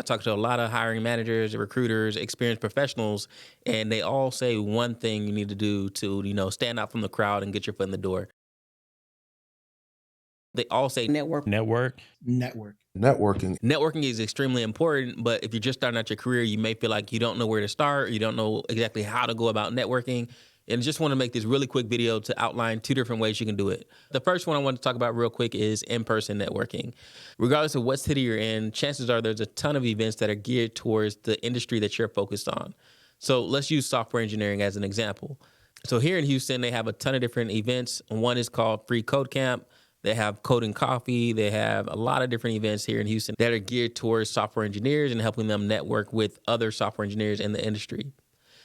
talk to a lot of hiring managers, recruiters, experienced professionals, and they all say one thing you need to do to, stand out from the crowd and get your foot in the door. They all say Network. networking is extremely important, but if you're just starting out your career, you may feel like you don't know where to start, you don't know exactly how to go about networking. And just want to make this really quick video to outline 2 different ways you can do it. The first one I want to talk about real quick is in-person networking. Regardless of what city you're in, chances are there's a ton of events that are geared towards the industry that you're focused on. So let's use software engineering as an example. So here in Houston, they have a ton of different events. One is called Free Code Camp. They have Coding Coffee. They have a lot of different events here in Houston that are geared towards software engineers and helping them network with other software engineers in the industry.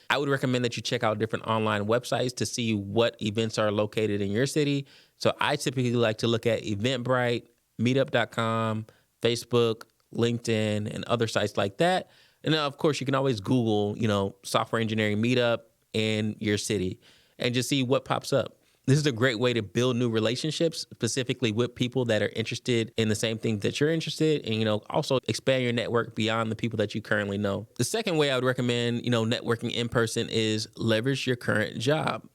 I would recommend that you check out different online websites to see what events are located in your city. So I typically like to look at Eventbrite, Meetup.com, Facebook, LinkedIn, and other sites like that. And then, of course, you can always Google, software engineering meetup in your city and just see what pops up. This is a great way to build new relationships, specifically with people that are interested in the same things that you're interested in, and, also expand your network beyond the people that you currently know. The second way I would recommend, networking in person is leverage your current job.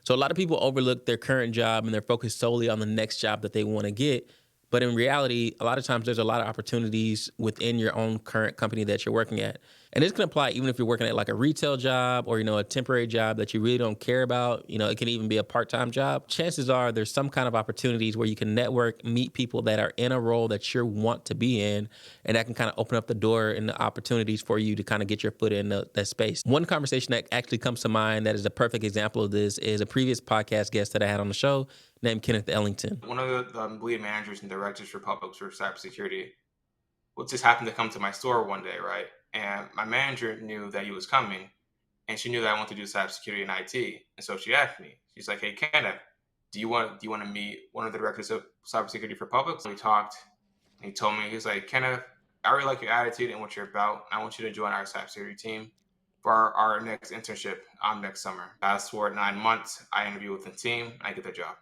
So a lot of people overlook their current job and they're focused solely on the next job that they want to get. But in reality, a lot of times there's a lot of opportunities within your own current company that you're working at. And this can apply even if you're working at like a retail job or, a temporary job that you really don't care about. It can even be a part-time job. Chances are there's some kind of opportunities where you can network, meet people that are in a role that you want to be in, and that can kind of open up the door and the opportunities for you to kind of get your foot in that space. One conversation that actually comes to mind that is a perfect example of this is a previous podcast guest that I had on the show named Kenneth Ellington. One of the lead managers and directors for Publix for cybersecurity just happened to come to my store one day, right? And my manager knew that he was coming, and she knew that I wanted to do cybersecurity and IT. And so she asked me, she's like, "Hey, Kenneth, do you want to meet one of the directors of cybersecurity for Publix?" And we talked, and he told me, he's like, "Kenneth, I really like your attitude and what you're about. I want you to join our cybersecurity team for our next internship next summer." Fast forward 9 months, I interview with the team, and I get the job.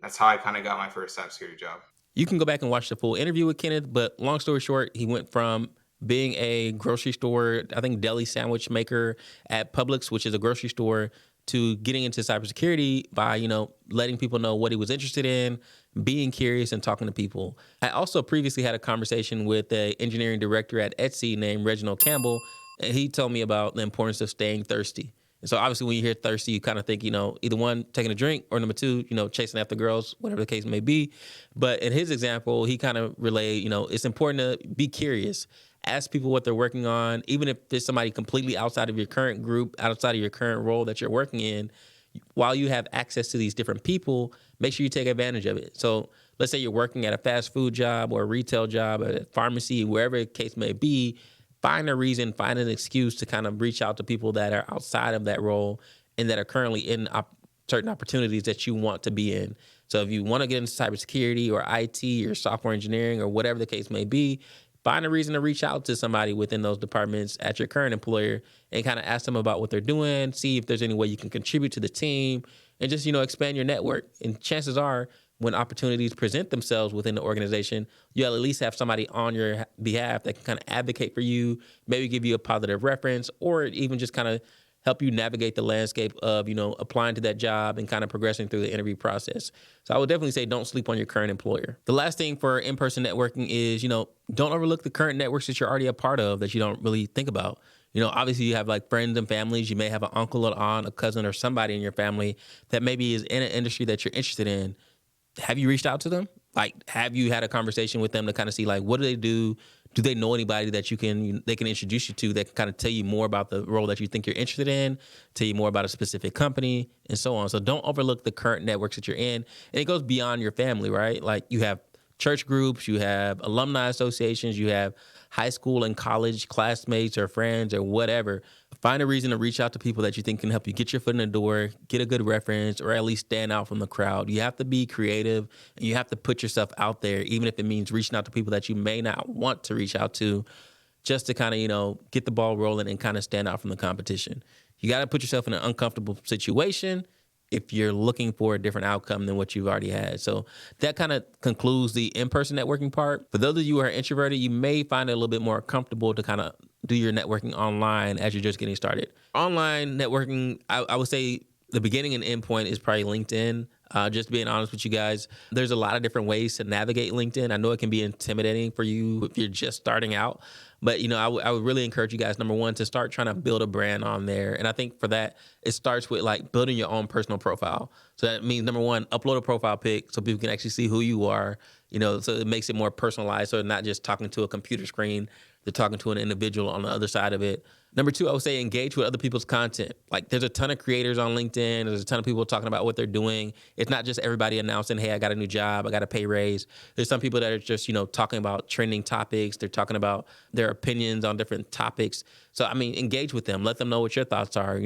That's how I kind of got my first cybersecurity job. You can go back and watch the full interview with Kenneth, but long story short, he went from being a grocery store, I think deli sandwich maker at Publix, which is a grocery store, to getting into cybersecurity by, letting people know what he was interested in, being curious and talking to people. I also previously had a conversation with an engineering director at Etsy named Reginald Campbell, and he told me about the importance of staying thirsty. And so obviously when you hear thirsty, you kind of think, either one, taking a drink, or number 2, chasing after girls, whatever the case may be. But in his example, he kind of relayed, it's important to be curious. Ask people what they're working on, even if there's somebody completely outside of your current group, outside of your current role that you're working in. While you have access to these different people, make sure you take advantage of it. So let's say you're working at a fast food job or a retail job, a pharmacy, wherever the case may be. Find a reason, find an excuse to kind of reach out to people that are outside of that role and that are currently in certain opportunities that you want to be in. So if you want to get into cybersecurity or IT or software engineering or whatever the case may be, find a reason to reach out to somebody within those departments at your current employer and kind of ask them about what they're doing, see if there's any way you can contribute to the team, and just, expand your network. And chances are, when opportunities present themselves within the organization, you'll at least have somebody on your behalf that can kind of advocate for you, maybe give you a positive reference, or even just kind of help you navigate the landscape of, applying to that job and kind of progressing through the interview process. So I would definitely say don't sleep on your current employer. The last thing for in-person networking is, don't overlook the current networks that you're already a part of that you don't really think about. Obviously you have like friends and families. You may have an uncle or aunt, a cousin, or somebody in your family that maybe is in an industry that you're interested in. Have you reached out to them? Like, have you had a conversation with them to kind of see, like, what do they do? Do they know anybody that they can introduce you to that can kind of tell you more about the role that you think you're interested in, tell you more about a specific company, and so on. So don't overlook the current networks that you're in. And it goes beyond your family, right? Like, you have church groups, you have alumni associations, you have high school and college classmates or friends or whatever. Find a reason to reach out to people that you think can help you get your foot in the door, get a good reference, or at least stand out from the crowd. You have to be creative and you have to put yourself out there, even if it means reaching out to people that you may not want to reach out to, just to kind of, get the ball rolling and kind of stand out from the competition. You got to put yourself in an uncomfortable situation if you're looking for a different outcome than what you've already had. So that kind of concludes the in-person networking part. For those of you who are introverted, you may find it a little bit more comfortable to kind of do your networking online as you're just getting started. Online networking, I would say the beginning and end point is probably LinkedIn. Just being honest with you guys, there's a lot of different ways to navigate LinkedIn. I know it can be intimidating for you if you're just starting out, but I would really encourage you guys, number one, to start trying to build a brand on there. And I think for that, it starts with like building your own personal profile. So that means number one, upload a profile pic so people can actually see who you are. So it makes it more personalized. So they're not just talking to a computer screen, they're talking to an individual on the other side of it. Number two, I would say engage with other people's content. Like there's a ton of creators on LinkedIn. There's a ton of people talking about what they're doing. It's not just everybody announcing, hey, I got a new job, I got a pay raise. There's some people that are just, talking about trending topics. They're talking about their opinions on different topics. So, engage with them. Let them know what your thoughts are.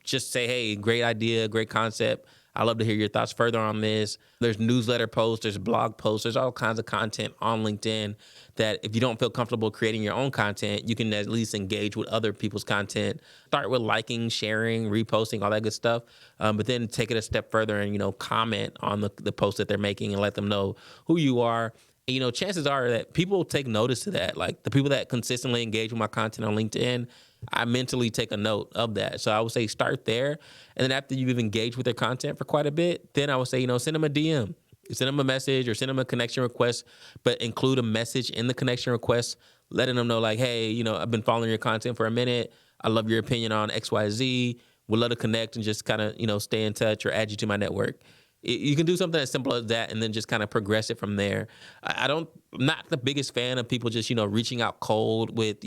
Just say, hey, great idea, great concept. I'd love to hear your thoughts further on this. There's newsletter posts, there's blog posts, there's all kinds of content on LinkedIn that if you don't feel comfortable creating your own content, you can at least engage with other people's content. Start with liking, sharing, reposting, all that good stuff. But then take it a step further and, comment on the post that they're making and let them know who you are. And, chances are that people take notice to that. Like the people that consistently engage with my content on LinkedIn, I mentally take a note of that. So I would say start there. And then after you've engaged with their content for quite a bit, then I would say, send them a DM. Send them a message or send them a connection request, but include a message in the connection request, letting them know like, hey, I've been following your content for a minute. I love your opinion on XYZ. Would love to connect and just kind of, stay in touch or add you to my network. You can do something as simple as that and then just kind of progress it from there. I'm not the biggest fan of people just, reaching out cold with,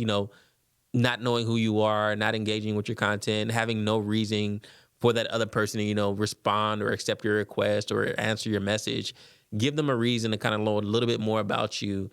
not knowing who you are, not engaging with your content, having no reason for that other person to, respond or accept your request or answer your message. Give them a reason to kind of learn a little bit more about you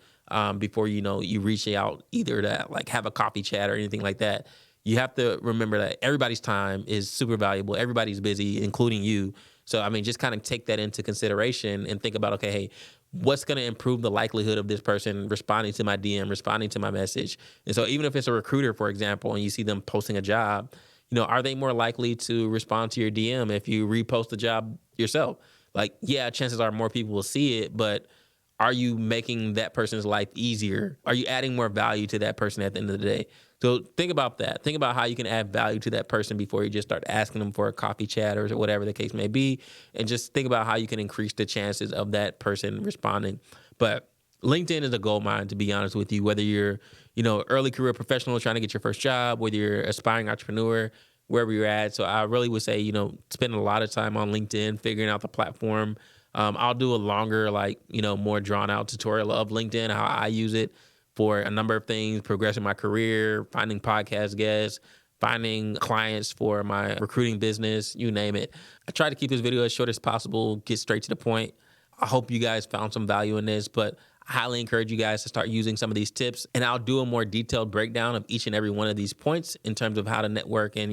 before, you reach out either to like have a coffee chat or anything like that. You have to remember that everybody's time is super valuable. Everybody's busy, including you. So, just kind of take that into consideration and think about, okay, hey, what's going to improve the likelihood of this person responding to my DM, responding to my message? And so even if it's a recruiter, for example, and you see them posting a job, are they more likely to respond to your DM if you repost the job yourself? Like, yeah, chances are more people will see it, but are you making that person's life easier? Are you adding more value to that person at the end of the day? So think about that. Think about how you can add value to that person before you just start asking them for a coffee chat or whatever the case may be. And just think about how you can increase the chances of that person responding. But LinkedIn is a gold mine, to be honest with you, whether you're, early career professional trying to get your first job, whether you're aspiring entrepreneur, wherever you're at. So I really would say, spend a lot of time on LinkedIn, figuring out the platform. I'll do a longer, more drawn out tutorial of LinkedIn, how I use it for a number of things, progressing my career, finding podcast guests, finding clients for my recruiting business, you name it. I try to keep this video as short as possible, get straight to the point. I hope you guys found some value in this, but I highly encourage you guys to start using some of these tips, and I'll do a more detailed breakdown of each and every one of these points in terms of how to network and,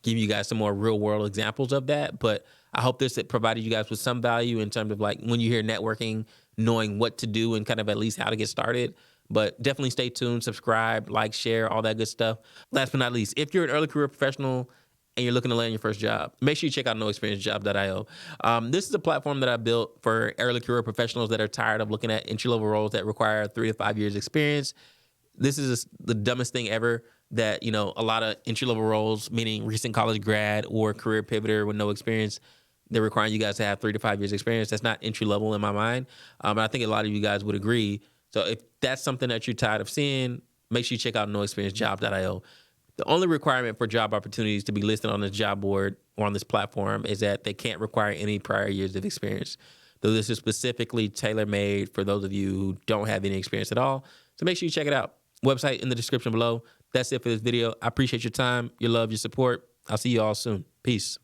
give you guys some more real world examples of that. But I hope this provided you guys with some value in terms of like when you hear networking, knowing what to do and kind of at least how to get started. But definitely stay tuned, subscribe, like, share, all that good stuff. Last but not least, if you're an early career professional and you're looking to land your first job, make sure you check out noexperiencejob.io. This is a platform that I built for early career professionals that are tired of looking at entry-level roles that require 3 to 5 years experience. This is the dumbest thing ever that, a lot of entry-level roles, meaning recent college grad or career pivoter with no experience, they're requiring you guys to have 3 to 5 years experience. That's not entry-level in my mind. And I think a lot of you guys would agree. So if that's something that you're tired of seeing, make sure you check out noexperiencejob.io. The only requirement for job opportunities to be listed on this job board or on this platform is that they can't require any prior years of experience. Though this is specifically tailor-made for those of you who don't have any experience at all. So make sure you check it out. Website in the description below. That's it for this video. I appreciate your time, your love, your support. I'll see you all soon. Peace.